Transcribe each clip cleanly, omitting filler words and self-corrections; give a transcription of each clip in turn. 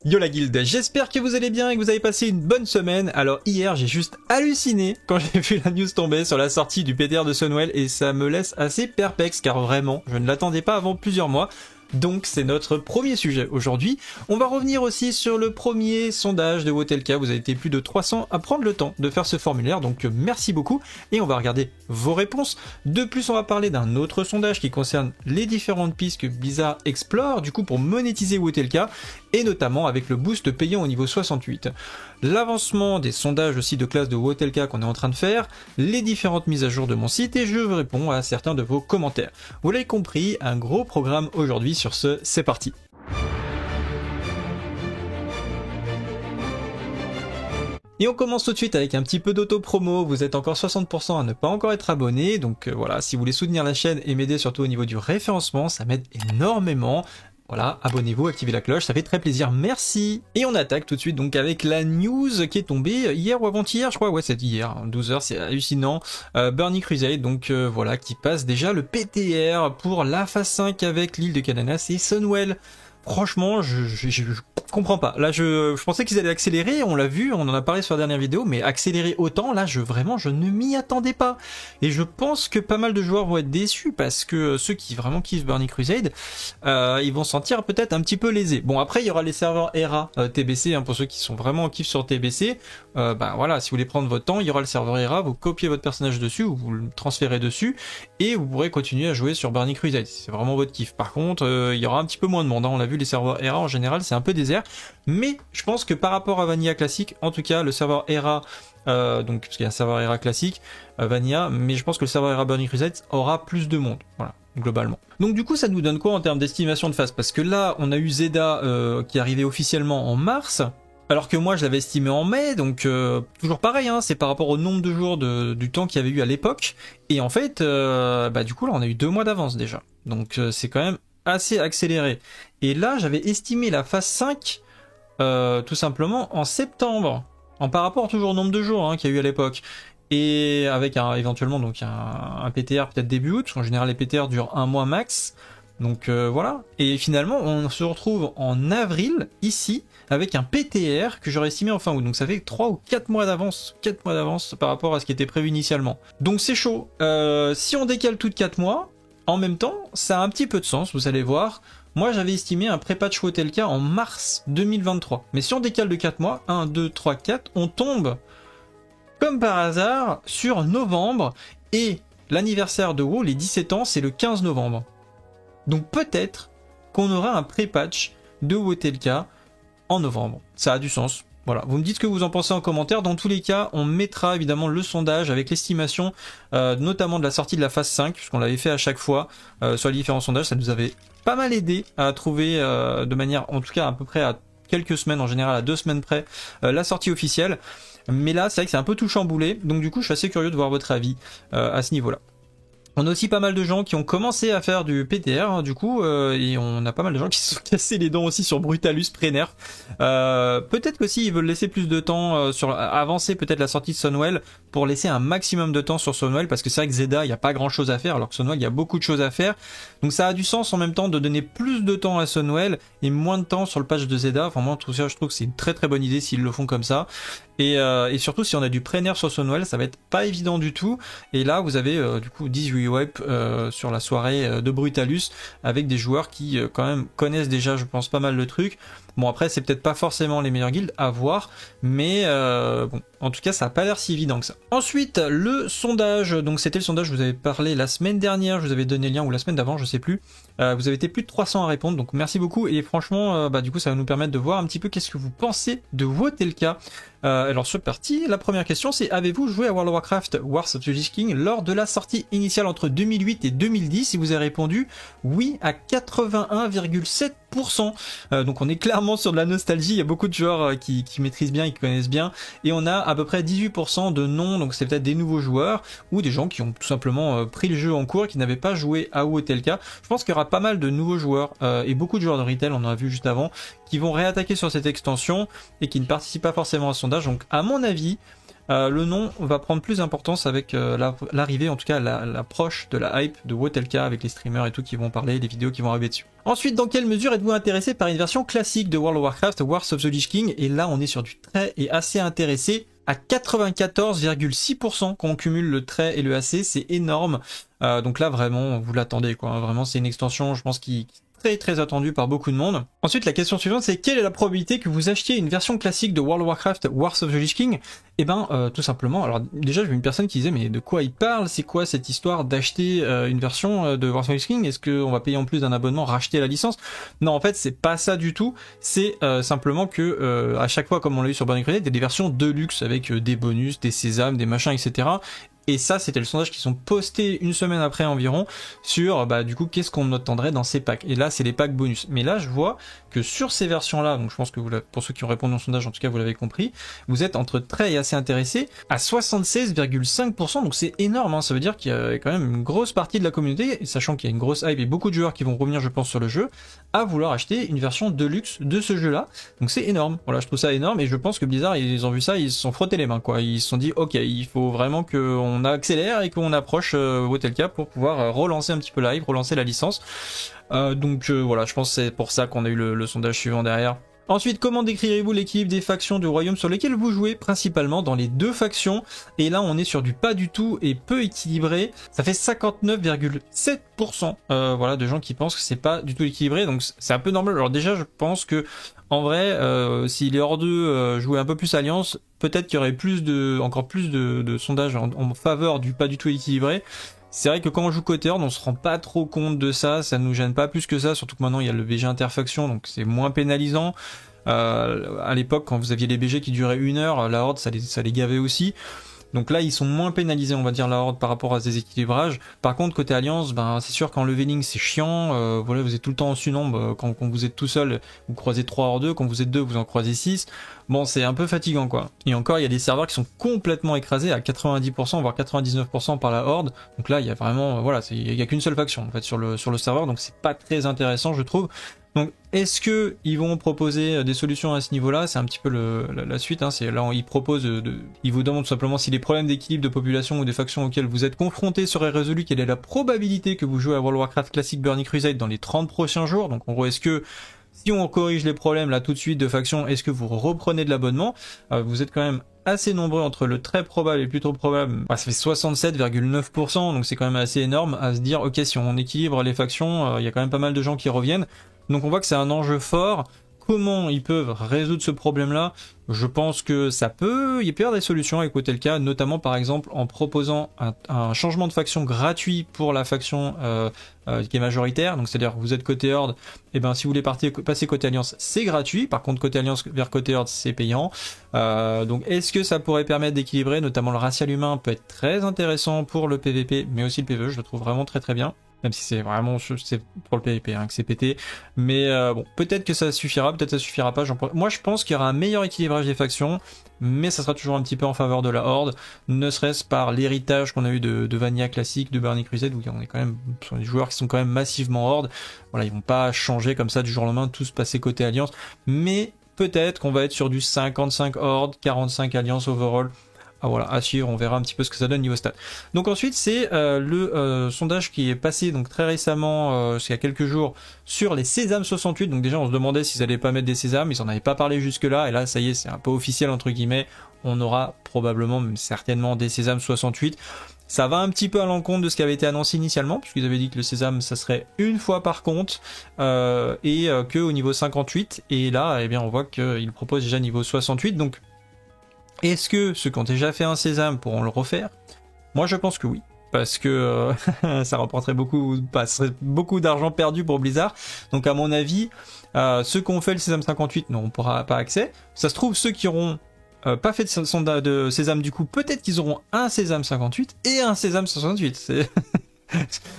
Yo la guilde, j'espère que vous allez bien et que vous avez passé une bonne semaine. Alors hier j'ai juste halluciné quand j'ai vu la news tomber sur la sortie du PTR de Sunwell et ça me laisse assez perplexe car vraiment je ne l'attendais pas avant plusieurs mois. Donc c'est notre premier sujet aujourd'hui. On va revenir aussi sur le premier sondage de Wotelka. Vous avez été plus de 300 à prendre le temps de faire ce formulaire, donc merci beaucoup. Et on va regarder vos réponses. De plus, on va parler d'un autre sondage qui concerne les différentes pistes que Blizzard explore, du coup pour monétiser Wotelka, et notamment avec le boost payant au niveau 68. L'avancement des sondages aussi de classe de Wotelka qu'on est en train de faire, les différentes mises à jour de mon site, et je réponds à certains de vos commentaires. Vous l'avez compris, un gros programme aujourd'hui. Sur ce, c'est parti. Et on commence tout de suite avec un petit peu d'auto-promo. Vous êtes encore 60% à ne pas encore être abonné, donc voilà, si vous voulez soutenir la chaîne et m'aider surtout au niveau du référencement, ça m'aide énormément. Voilà, abonnez-vous, activez la cloche, ça fait très plaisir, merci. Et on attaque tout de suite donc avec la news qui est tombée hier ou avant-hier, je crois, ouais c'est hier, 12h, c'est hallucinant. Burning Crusade, donc voilà, qui passe déjà le PTR pour la phase 5 avec l'île de Cananas et Sunwell. Franchement, je comprends pas. Là, je pensais qu'ils allaient accélérer, on l'a vu, on en a parlé sur la dernière vidéo, mais accélérer autant, là, je ne m'y attendais pas. Et je pense que pas mal de joueurs vont être déçus parce que ceux qui vraiment kiffent Burning Crusade, ils vont se sentir peut-être un petit peu lésés. Bon, après, il y aura les serveurs ERA TBC, hein, pour ceux qui sont vraiment en kiff sur TBC. Bah voilà, si vous voulez prendre votre temps, il y aura le serveur ERA, vous copiez votre personnage dessus, ou vous le transférez dessus, et vous pourrez continuer à jouer sur Burning Crusade. C'est vraiment votre kiff. Par contre, il y aura un petit peu moins de monde, hein. On l'a vu, les serveurs ERA en général c'est un peu désert, mais je pense que par rapport à Vanilla classique, en tout cas le serveur ERA, donc parce qu'il y a un serveur ERA classique, Vanilla, mais je pense que le serveur ERA Burning Crusade aura plus de monde, voilà, globalement. Donc du coup ça nous donne quoi en termes d'estimation de phase? Parce que là on a eu Zeda qui est arrivé officiellement en mars, alors que moi je l'avais estimé en mai, donc toujours pareil, hein, c'est par rapport au nombre de jours du temps qu'il y avait eu à l'époque, et en fait bah du coup là on a eu 2 mois d'avance déjà, donc c'est quand même assez accéléré. Et là j'avais estimé la phase 5 tout simplement en septembre, en par rapport toujours au nombre de jours qu'il y a eu à l'époque, et avec éventuellement donc un PTR peut-être début août. En général les PTR durent 1 mois max, donc voilà. Et finalement on se retrouve en avril ici avec un PTR que j'aurais estimé en fin août, donc ça fait 3 ou 4 mois d'avance, 4 mois d'avance par rapport à ce qui était prévu initialement, donc c'est chaud. Si on décale tout de 4 mois, en même temps, ça a un petit peu de sens, vous allez voir. Moi, j'avais estimé un pré-patch Wotelka en mars 2023. Mais si on décale de 4 mois, 1, 2, 3, 4, on tombe, comme par hasard, sur novembre. Et l'anniversaire de WoW, les 17 ans, c'est le 15 novembre. Donc peut-être qu'on aura un pré-patch de Wotelka en novembre. Ça a du sens. Voilà, vous me dites ce que vous en pensez en commentaire. Dans tous les cas, on mettra évidemment le sondage avec l'estimation, notamment de la sortie de la phase 5, puisqu'on l'avait fait à chaque fois sur les différents sondages. Ça nous avait pas mal aidé à trouver de manière, en tout cas à peu près à quelques semaines, en général à 2 semaines près, la sortie officielle. Mais là, c'est vrai que c'est un peu tout chamboulé. Donc du coup, je suis assez curieux de voir votre avis à ce niveau-là. On a aussi pas mal de gens qui ont commencé à faire du PTR, hein, du coup, et on a pas mal de gens qui se sont cassés les dents aussi sur Brutalus pré-nerf. Peut-être qu'aussi ils veulent laisser plus de temps sur avancer peut-être la sortie de Sunwell pour laisser un maximum de temps sur Sunwell, parce que c'est vrai que Zeda il n'y a pas grand chose à faire, alors que Sunwell il y a beaucoup de choses à faire. Donc ça a du sens en même temps de donner plus de temps à Sunwell et moins de temps sur le patch de Zeda. Enfin moi tout ça, je trouve que c'est une très très bonne idée s'ils le font comme ça. Et surtout si on a du pré-nerf sur Sunwell, ça va être pas évident du tout. Et là vous avez du coup 18 wipe sur la soirée de Brutalus, avec des joueurs qui quand même connaissent déjà je pense pas mal le truc. Bon après c'est peut-être pas forcément les meilleures guildes à voir, mais bon en tout cas ça a pas l'air si évident que ça. Ensuite le sondage, donc c'était le sondage, je vous avais parlé la semaine dernière, je vous avais donné le lien, ou la semaine d'avant je sais plus. Vous avez été plus de 300 à répondre, donc merci beaucoup, et franchement bah du coup ça va nous permettre de voir un petit peu qu'est-ce que vous pensez de Wotelka. Alors c'est parti, la première question c'est: avez-vous joué à World of Warcraft Wars of the Lich King lors de la sortie initiale entre 2008 et 2010? Si vous avez répondu oui à 81,7%, donc on est clairement sur de la nostalgie. Il y a beaucoup de joueurs qui maîtrisent bien, qui connaissent bien, et on a à peu près 18% de non, donc c'est peut-être des nouveaux joueurs ou des gens qui ont tout simplement pris le jeu en cours et qui n'avaient pas joué à Wotelka. Je pense qu'il y aura pas mal de nouveaux joueurs et beaucoup de joueurs de retail, on en a vu juste avant, qui vont réattaquer sur cette extension et qui ne participent pas forcément à ce sondage. Donc à mon avis le nom va prendre plus d'importance avec l'arrivée, en tout cas l'approche de la hype de Wotelka avec les streamers et tout qui vont parler, les vidéos qui vont arriver dessus. Ensuite, dans quelle mesure êtes-vous intéressé par une version classique de World of Warcraft, Wars of the Lich King? Et là, on est sur du trait et assez intéressé. À 94,6% quand on cumule le trait et le AC, c'est énorme. Donc là, vraiment, vous l'attendez, quoi. Vraiment, c'est une extension, je pense, qui très attendue par beaucoup de monde. Ensuite, la question suivante, c'est quelle est la probabilité que vous achetiez une version classique de World of Warcraft, Wars of the Lich King? Eh ben, tout simplement, alors déjà, j'ai vu une personne qui disait, mais de quoi il parle? C'est quoi cette histoire d'acheter une version de Wars of the Lich King? Est-ce qu'on va payer en plus d'un abonnement, racheter la licence? Non, en fait, c'est pas ça du tout. C'est simplement que, à chaque fois, comme on l'a eu sur Burning Crusade, il y a des versions de luxe avec des bonus, des sésames, des machins, etc. Et ça, c'était le sondage qui sont postés une semaine après environ sur, du coup, qu'est-ce qu'on attendrait dans ces packs. Et là, c'est les packs bonus. Mais là, je vois que sur ces versions-là, donc je pense que pour ceux qui ont répondu au sondage, en tout cas, vous l'avez compris, vous êtes entre très et assez intéressés à 76,5%. Donc c'est énorme, hein. Ça veut dire qu'il y a quand même une grosse partie de la communauté, sachant qu'il y a une grosse hype et beaucoup de joueurs qui vont revenir, je pense, sur le jeu, à vouloir acheter une version deluxe de ce jeu-là. Donc c'est énorme. Voilà, je trouve ça énorme et je pense que Blizzard, ils ont vu ça, ils se sont frottés les mains, quoi. Ils se sont dit, ok, il faut vraiment qu'on accélère et qu'on approche Wotelka pour pouvoir relancer un petit peu la hype, relancer la licence. Donc voilà, je pense que c'est pour ça qu'on a eu le sondage suivant derrière. Ensuite, comment décrirez-vous l'équilibre des factions du royaume sur lesquelles vous jouez, principalement dans les deux factions? Et là, on est sur du pas du tout et peu équilibré. Ça fait 59,7% voilà, de gens qui pensent que c'est pas du tout équilibré. Donc c'est un peu normal. Alors déjà, je pense que en vrai, si les hors deux jouaient un peu plus Alliance, peut-être qu'il y aurait encore plus de sondages en faveur du pas du tout équilibré. C'est vrai que quand on joue côté Horde, on se rend pas trop compte de ça, ça nous gêne pas plus que ça, surtout que maintenant il y a le BG interfaction, donc c'est moins pénalisant. À l'époque, quand vous aviez les BG qui duraient 1 heure, la Horde ça les gavait aussi. Donc là, ils sont moins pénalisés, on va dire, la Horde par rapport à ce déséquilibrage. Par contre, côté Alliance, c'est sûr qu'en leveling, c'est chiant. Voilà, vous êtes tout le temps en su-nombre. Quand vous êtes tout seul, vous croisez 3 hors 2. Quand vous êtes 2, vous en croisez 6. Bon, c'est un peu fatigant, quoi. Et encore, il y a des serveurs qui sont complètement écrasés à 90%, voire 99% par la Horde. Donc là, il y a vraiment, voilà, il y a qu'une seule faction, en fait, sur le serveur. Donc c'est pas très intéressant, je trouve. Donc, est-ce que ils vont proposer des solutions à ce niveau-là? C'est un petit peu la suite. Hein. C'est là, ils proposent, ils vous demandent tout simplement si les problèmes d'équilibre de population ou des factions auxquelles vous êtes confrontés seraient résolus. Quelle est la probabilité que vous jouez à World of Warcraft Classic Burning Crusade dans les 30 prochains jours? Donc, en gros, est-ce que si on corrige les problèmes là tout de suite de factions, est-ce que vous reprenez de l'abonnement? Vous êtes quand même assez nombreux entre le très probable et le plutôt probable. Ça fait 67,9%, donc c'est quand même assez énorme à se dire, ok, si on équilibre les factions, il y a quand même pas mal de gens qui reviennent. Donc on voit que c'est un enjeu fort. Comment ils peuvent résoudre ce problème-là? Je pense que il peut y avoir des solutions avec Wotelka, notamment par exemple en proposant un changement de faction gratuit pour la faction qui est majoritaire. Donc c'est-à-dire que vous êtes côté Horde, et si vous voulez passer côté Alliance, c'est gratuit. Par contre côté Alliance vers côté Horde, c'est payant. Donc est-ce que ça pourrait permettre d'équilibrer? Notamment le racial humain peut être très intéressant pour le PVP, mais aussi le PvE, je le trouve vraiment très bien. Même si c'est vraiment c'est pour le PvP que c'est pété. Mais bon, peut-être que ça suffira, peut-être que ça suffira pas. Moi je pense qu'il y aura un meilleur équilibrage des factions, mais ça sera toujours un petit peu en faveur de la Horde, ne serait-ce par l'héritage qu'on a eu de Vanilla classique, de Burning Crusade, où on est quand même, ce sont des joueurs qui sont quand même massivement Horde. Voilà, ils vont pas changer comme ça du jour au lendemain, tous passer côté Alliance, mais peut-être qu'on va être sur du 55 Horde, 45 Alliance overall. Voilà, à suivre, on verra un petit peu ce que ça donne niveau stats. Donc ensuite c'est le sondage qui est passé donc très récemment, il y a quelques jours, sur les Sésames 68. Donc déjà on se demandait s'ils allaient pas mettre des Sésames, ils en avaient pas parlé jusque là, et là ça y est, c'est un peu officiel entre guillemets, on aura probablement, même certainement, des Sésames 68. Ça va un petit peu à l'encontre de ce qui avait été annoncé initialement, puisqu'ils avaient dit que le Sésame ça serait une fois par compte, et que au niveau 58, et là eh bien on voit qu'ils proposent déjà niveau 68, donc est-ce que ceux qui ont déjà fait un Sésame pourront le refaire? Moi je pense que oui, parce que ça rapporterait serait beaucoup d'argent perdu pour Blizzard. Donc à mon avis, ceux qui ont fait le Sésame 58 n'auront pas accès. Ça se trouve, ceux qui auront pas fait de Sésame du coup, peut-être qu'ils auront un Sésame 58 et un Sésame 68. C'est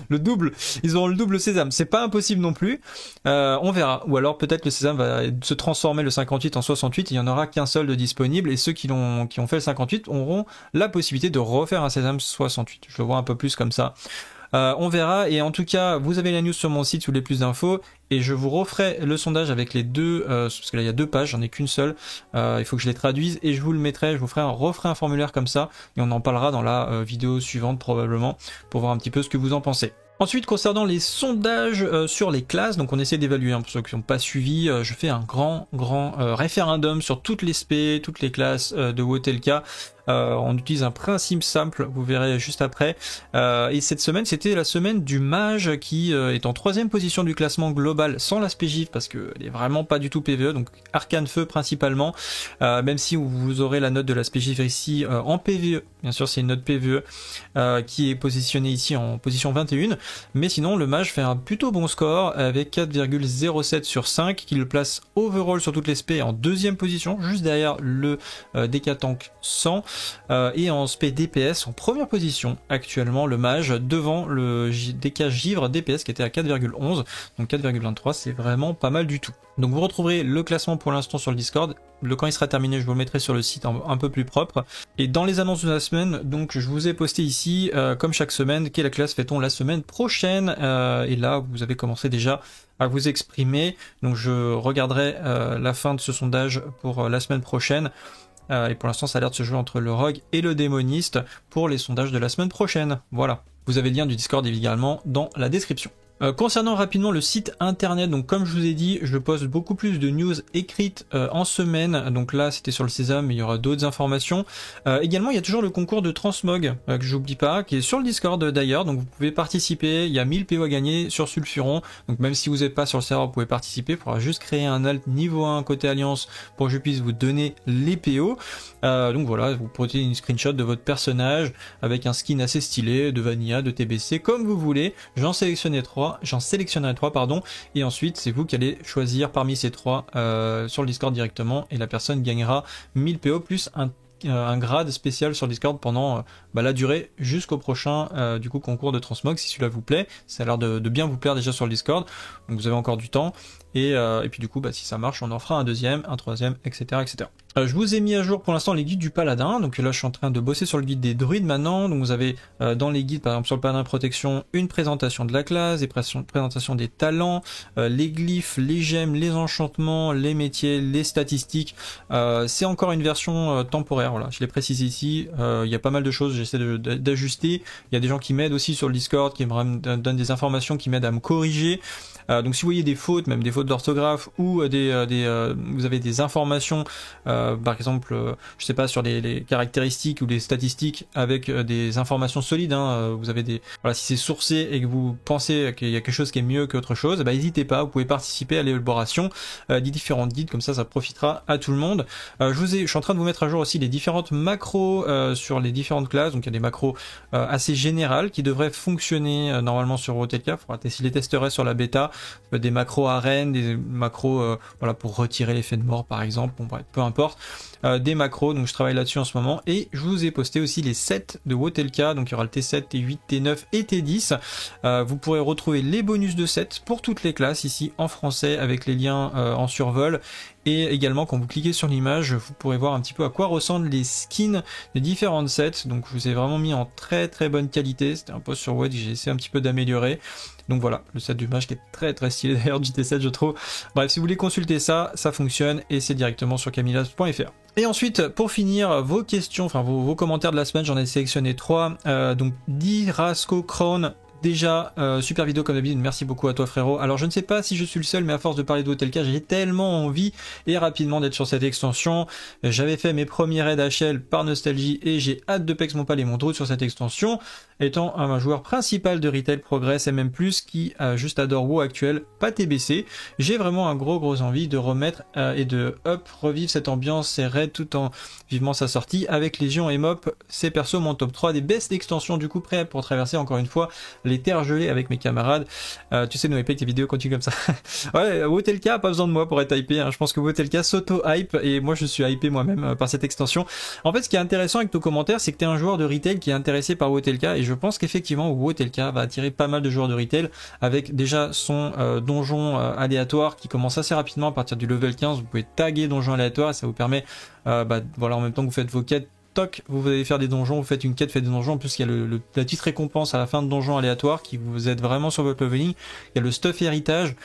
le double, ils auront le double Sésame, c'est pas impossible non plus, on verra, ou alors peut-être le Sésame va se transformer le 58 en 68, il y en aura qu'un seul de disponible, et ceux qui ont fait le 58 auront la possibilité de refaire un Sésame 68, je le vois un peu plus comme ça. On verra, et en tout cas vous avez la news sur mon site si vous voulez plus d'infos, et je vous referai le sondage avec les deux, parce que là il y a 2 pages, j'en ai qu'une seule, il faut que je les traduise, et je vous le mettrai, je vous referai un formulaire comme ça, et on en parlera dans la vidéo suivante probablement, pour voir un petit peu ce que vous en pensez. Ensuite, concernant les sondages sur les classes, donc on essaie d'évaluer, pour ceux qui n'ont pas suivi, je fais un grand référendum sur toutes les spé, toutes les classes de Wotelka. On utilise un principe simple, vous verrez juste après. Et cette semaine, c'était la semaine du mage qui est en 3ème position du classement global sans l'aspect gif parce qu'elle est vraiment pas du tout PVE, donc arcane feu principalement. Même si vous aurez la note de l'aspect gif ici en PVE, bien sûr c'est une note PVE qui est positionnée ici en position 21. Mais sinon le mage fait un plutôt bon score avec 4,07 sur 5 qui le place overall sur toutes les spé en 2ème position, juste derrière le Decatank 100. Et en spé DPS en 1re position actuellement le mage devant le DK Givre DPS qui était à 4,11, donc 4,23, c'est vraiment pas mal du tout. Donc vous retrouverez le classement pour l'instant sur le Discord, quand il sera terminé je vous le mettrai sur le site un peu plus propre. Et dans les annonces de la semaine, donc je vous ai posté ici comme chaque semaine quelle classe fait-on la semaine prochaine, et là vous avez commencé déjà à vous exprimer, donc je regarderai la fin de ce sondage pour la semaine prochaine. Et pour l'instant ça a l'air de se jouer entre le rogue et le démoniste pour les sondages de la semaine prochaine. Voilà, vous avez le lien du Discord également dans la description. Concernant rapidement le site internet, donc comme je vous ai dit, je poste beaucoup plus de news écrites en semaine, donc là c'était sur le Sésame, mais il y aura d'autres informations. Également il y a toujours le concours de Transmog, que j'oublie pas, qui est sur le Discord d'ailleurs, donc vous pouvez participer, il y a 1000 PO à gagner sur Sulfuron, donc même si vous n'êtes pas sur le serveur vous pouvez participer, il faudra juste créer un alt niveau 1 côté Alliance pour que je puisse vous donner les PO. Donc voilà, vous prenez une screenshot de votre personnage avec un skin assez stylé, de Vanilla, de TBC, comme vous voulez, j'en sélectionnerai 3 pardon, et ensuite c'est vous qui allez choisir parmi ces 3 sur le Discord directement, et la personne gagnera 1000 PO plus un grade spécial sur Discord pendant la durée jusqu'au prochain du coup concours de Transmog si celui-là vous plaît. Ça a l'air de bien vous plaire déjà sur le Discord, donc vous avez encore du temps, et puis du coup si ça marche on en fera un deuxième, un troisième, etc. Je vous ai mis à jour pour l'instant les guides du paladin, donc là je suis en train de bosser sur le guide des druides maintenant, donc vous avez dans les guides par exemple sur le paladin protection une présentation de la classe, des présentations des talents, les glyphes, les gemmes, les enchantements, les métiers, les statistiques. C'est encore une version temporaire, voilà, je l'ai précisé ici, il y a pas mal de choses, j'essaie d'ajuster, il y a des gens qui m'aident aussi sur le Discord, qui me donnent des informations, qui m'aident à me corriger. Donc si vous voyez des fautes, même des fautes d'orthographe, ou vous avez des informations, par exemple, je sais pas, sur les caractéristiques ou les statistiques avec des informations solides, vous avez voilà, si c'est sourcé et que vous pensez qu'il y a quelque chose qui est mieux qu'autre chose, n'hésitez pas, vous pouvez participer à l'élaboration des différentes guides, comme ça profitera à tout le monde. Je suis en train de vous mettre à jour aussi les différentes macros sur les différentes classes, donc il y a des macros assez générales qui devraient fonctionner normalement sur Wotelka, il faudra tester, les testerai sur la bêta, des macros arènes, des macros voilà, pour retirer l'effet de mort par exemple, bon bref, peu importe, des macros, donc je travaille là-dessus en ce moment, et je vous ai posté aussi les sets de Wotelka, donc il y aura le T7, T8, T9 et T10, vous pourrez retrouver les bonus de sets pour toutes les classes ici en français avec les liens en survol. Et également quand vous cliquez sur l'image vous pourrez voir un petit peu à quoi ressemblent les skins des différentes sets, donc je vous ai vraiment mis en très bonne qualité, c'était un post sur Wed que j'ai essayé un petit peu d'améliorer. Donc voilà, le set du mage qui est très stylé d'ailleurs du T7 je trouve. Bref, si vous voulez consulter ça, ça fonctionne et c'est directement sur camillas.fr. Et ensuite, pour finir, vos questions, enfin vos commentaires de la semaine, j'en ai sélectionné 3. Donc Dirasco Crown. Déjà, super vidéo comme d'habitude, merci beaucoup à toi frérot. Alors je ne sais pas si je suis le seul, mais à force de parler de Wotelka, j'ai tellement envie et rapidement d'être sur cette extension. J'avais fait mes premiers raids HL par nostalgie et j'ai hâte de pex mon pal et mon druide sur cette extension. Étant un joueur principal de Retail Progress et même plus qui juste adore WoW actuel, pas TBC, j'ai vraiment un gros envie de remettre et de revivre cette ambiance, ces raids tout en vivement sa sortie avec Légion et Mop. C'est perso mon top 3 des best extensions, du coup prêt pour traverser encore une fois les terres gelées avec mes camarades. Tu sais, nous hype tes vidéos continuent comme ça. Ouais, Wotelka a pas besoin de moi pour être hypé, hein. Je pense que Wotelka s'auto-hype et moi je suis hypé moi-même par cette extension. En fait, ce qui est intéressant avec nos commentaires, c'est que tu es un joueur de retail qui est intéressé par Wotelka et je pense qu'effectivement Wotelka va attirer pas mal de joueurs de retail avec déjà son donjon aléatoire qui commence assez rapidement à partir du level 15. Vous pouvez taguer donjon aléatoire et ça vous permet voilà, en même temps que vous faites vos quêtes, toc, vous allez faire des donjons, vous faites une quête, faites des donjons. En plus, il y a la petite récompense à la fin de donjon aléatoire qui vous aide vraiment sur votre leveling. Il y a le stuff héritage.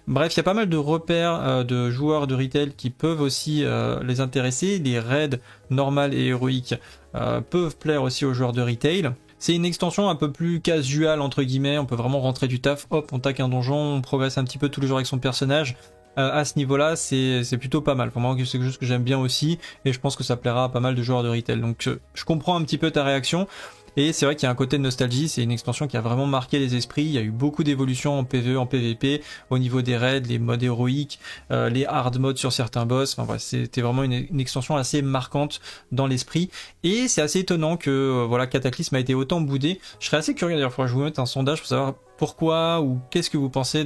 Bref, il y a pas mal de repères de joueurs de retail qui peuvent aussi les intéresser. Les raids normales et héroïques peuvent plaire aussi aux joueurs de retail. C'est une extension un peu plus casual entre guillemets, on peut vraiment rentrer du taf, hop, on tac un donjon, on progresse un petit peu tous les jours avec son personnage. À ce niveau-là, c'est plutôt pas mal. Pour moi, c'est quelque chose que j'aime bien aussi, et je pense que ça plaira à pas mal de joueurs de retail. Donc je comprends un petit peu ta réaction. Et c'est vrai qu'il y a un côté de nostalgie, c'est une extension qui a vraiment marqué les esprits, il y a eu beaucoup d'évolutions en PvE, en PvP, au niveau des raids, les modes héroïques, les hard modes sur certains boss, enfin bref, c'était vraiment une extension assez marquante dans l'esprit, et c'est assez étonnant que voilà, Cataclysme a été autant boudé. Je serais assez curieux d'ailleurs, il faudrait que je vous mette un sondage pour savoir pourquoi ou qu'est-ce que vous pensez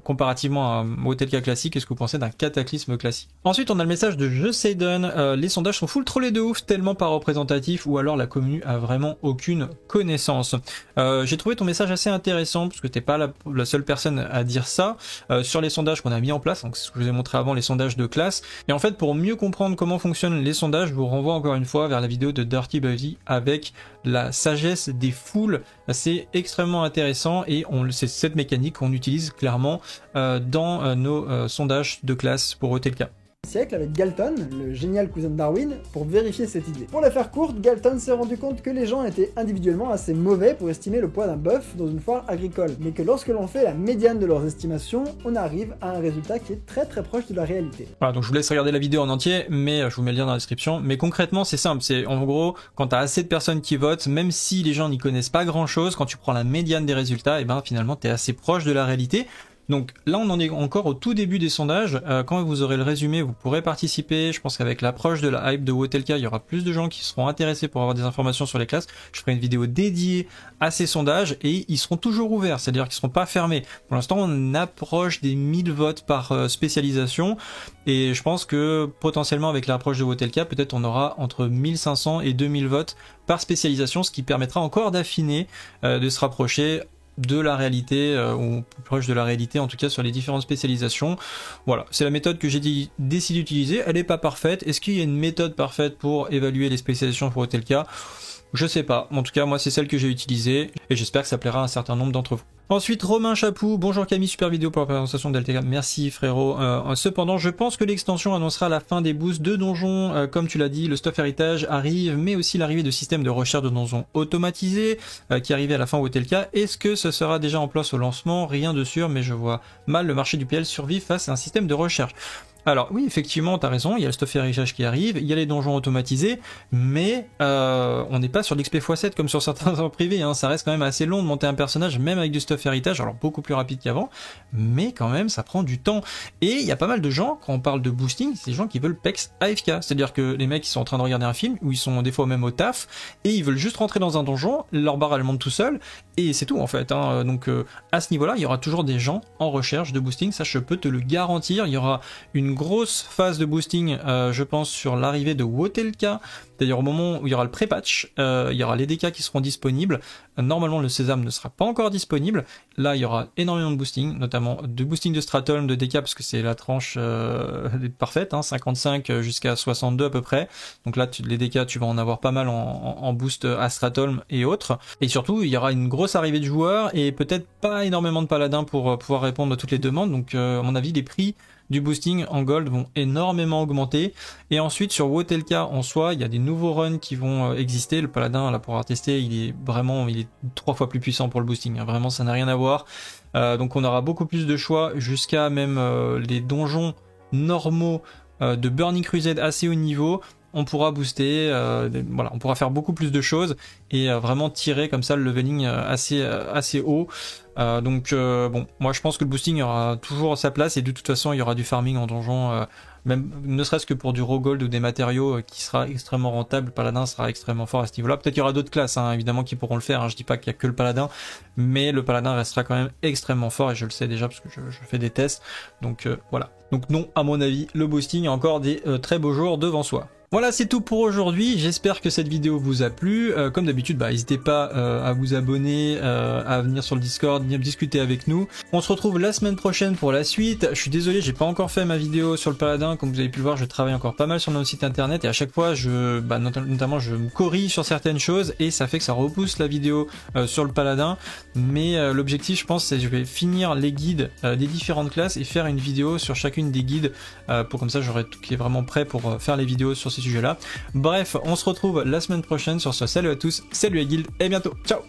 comparativement à un Wotelka classique, qu'est-ce que vous pensez d'un Cataclysme classique? Ensuite, on a le message de Je Seiden. Les sondages sont full trollés de ouf, tellement pas représentatifs, ou alors la commune a vraiment aucune connaissance. J'ai trouvé ton message assez intéressant, parce que t'es pas la seule personne à dire ça, sur les sondages qu'on a mis en place, donc c'est ce que je vous ai montré avant, les sondages de classe. Et en fait, pour mieux comprendre comment fonctionnent les sondages, je vous renvoie encore une fois vers la vidéo de Dirty Buddy avec la sagesse des foules. C'est extrêmement intéressant, et c'est cette mécanique qu'on utilise clairement dans nos sondages de classe pour Wotelka. Siècle avec Galton, le génial cousin de Darwin, pour vérifier cette idée. Pour la faire courte, Galton s'est rendu compte que les gens étaient individuellement assez mauvais pour estimer le poids d'un bœuf dans une foire agricole, mais que lorsque l'on fait la médiane de leurs estimations, on arrive à un résultat qui est très proche de la réalité. Voilà, donc je vous laisse regarder la vidéo en entier, mais je vous mets le lien dans la description. Mais concrètement, c'est simple, c'est en gros, quand tu as assez de personnes qui votent, même si les gens n'y connaissent pas grand chose, quand tu prends la médiane des résultats, et ben finalement tu es assez proche de la réalité. Donc là on en est encore au tout début des sondages, quand vous aurez le résumé vous pourrez participer, je pense qu'avec l'approche de la hype de Wotelka il y aura plus de gens qui seront intéressés pour avoir des informations sur les classes, je ferai une vidéo dédiée à ces sondages et ils seront toujours ouverts, c'est-à-dire qu'ils ne seront pas fermés. Pour l'instant on approche des 1000 votes par spécialisation et je pense que potentiellement avec l'approche de Wotelka peut-être on aura entre 1500 et 2000 votes par spécialisation, ce qui permettra encore d'affiner, de se rapprocher de la réalité, ou plus proche de la réalité en tout cas sur les différentes spécialisations. Voilà, c'est la méthode que j'ai décidé d'utiliser, elle n'est pas parfaite. Est-ce qu'il y a une méthode parfaite pour évaluer les spécialisations pour Wotelka? Je sais pas, en tout cas moi c'est celle que j'ai utilisée et j'espère que ça plaira à un certain nombre d'entre vous. Ensuite Romain Chapou, bonjour Camille, super vidéo pour la présentation d'Alteca, merci frérot. Cependant je pense que l'extension annoncera la fin des boosts de donjons, comme tu l'as dit, le stuff héritage arrive, mais aussi l'arrivée de systèmes de recherche de donjons automatisés qui arrivait à la fin Wotelka. Est-ce que ce sera déjà en place au lancement? Rien de sûr, mais je vois mal le marché du PL survivre face à un système de recherche. Alors oui, effectivement, t'as raison, il y a le stuff héritage qui arrive, il y a les donjons automatisés, mais on n'est pas sur l'XP x7 comme sur certains en privé, hein. Ça reste quand même assez long de monter un personnage, même avec du stuff héritage, alors beaucoup plus rapide qu'avant, mais quand même ça prend du temps. Et il y a pas mal de gens, quand on parle de boosting, c'est des gens qui veulent PEX AFK, c'est-à-dire que les mecs ils sont en train de regarder un film, ou ils sont des fois même au taf, et ils veulent juste rentrer dans un donjon, leur barre elle monte tout seul, et c'est tout en fait, hein. Donc à ce niveau-là, il y aura toujours des gens en recherche de boosting, ça je peux te le garantir, il y aura une grosse phase de boosting, je pense, sur l'arrivée de Wotelka. D'ailleurs, au moment où il y aura le pré-patch, il y aura les DK qui seront disponibles. Normalement, le Sésame ne sera pas encore disponible. Là, il y aura énormément de boosting, notamment de boosting de Stratholm, de DK, parce que c'est la tranche parfaite, hein, 55 jusqu'à 62 à peu près. Donc là, les DK, tu vas en avoir pas mal en boost à Stratholm et autres. Et surtout, il y aura une grosse arrivée de joueurs et peut-être pas énormément de paladins pour pouvoir répondre à toutes les demandes. Donc, à mon avis, les prix du boosting en gold vont énormément augmenter. Et ensuite sur Wotelka en soi, il y a des nouveaux runs qui vont exister. Le paladin, là pour avoir testé, il est 3 fois plus puissant pour le boosting, hein. Vraiment ça n'a rien à voir. Donc on aura beaucoup plus de choix jusqu'à même les donjons normaux de Burning Crusade assez haut niveau. On pourra booster, voilà, on pourra faire beaucoup plus de choses et vraiment tirer comme ça le leveling assez haut. Donc bon, moi je pense que le boosting aura toujours sa place et de toute façon il y aura du farming en donjon, même ne serait-ce que pour du raw gold ou des matériaux qui sera extrêmement rentable. Le paladin sera extrêmement fort à ce niveau-là. Peut-être qu'il y aura d'autres classes, hein, évidemment, qui pourront le faire, hein. Je dis pas qu'il y a que le paladin, mais le paladin restera quand même extrêmement fort et je le sais déjà parce que je fais des tests. Donc voilà. Donc non, à mon avis, le boosting a encore des très beaux jours devant soi. Voilà, c'est tout pour aujourd'hui. J'espère que cette vidéo vous a plu. Comme d'habitude, n'hésitez pas à vous abonner, à venir sur le Discord, venir discuter avec nous. On se retrouve la semaine prochaine pour la suite. Je suis désolé, j'ai pas encore fait ma vidéo sur le Paladin. Comme vous avez pu le voir, je travaille encore pas mal sur notre site internet et à chaque fois, notamment, je me corrige sur certaines choses et ça fait que ça repousse la vidéo sur le Paladin. Mais l'objectif, je pense, c'est que je vais finir les guides des différentes classes et faire une vidéo sur chacune des guides pour comme ça, j'aurai tout qui est vraiment prêt pour faire les vidéos sur ces sujets-là. Bref, on se retrouve la semaine prochaine sur ce. Salut à tous, salut à Guild et bientôt. Ciao.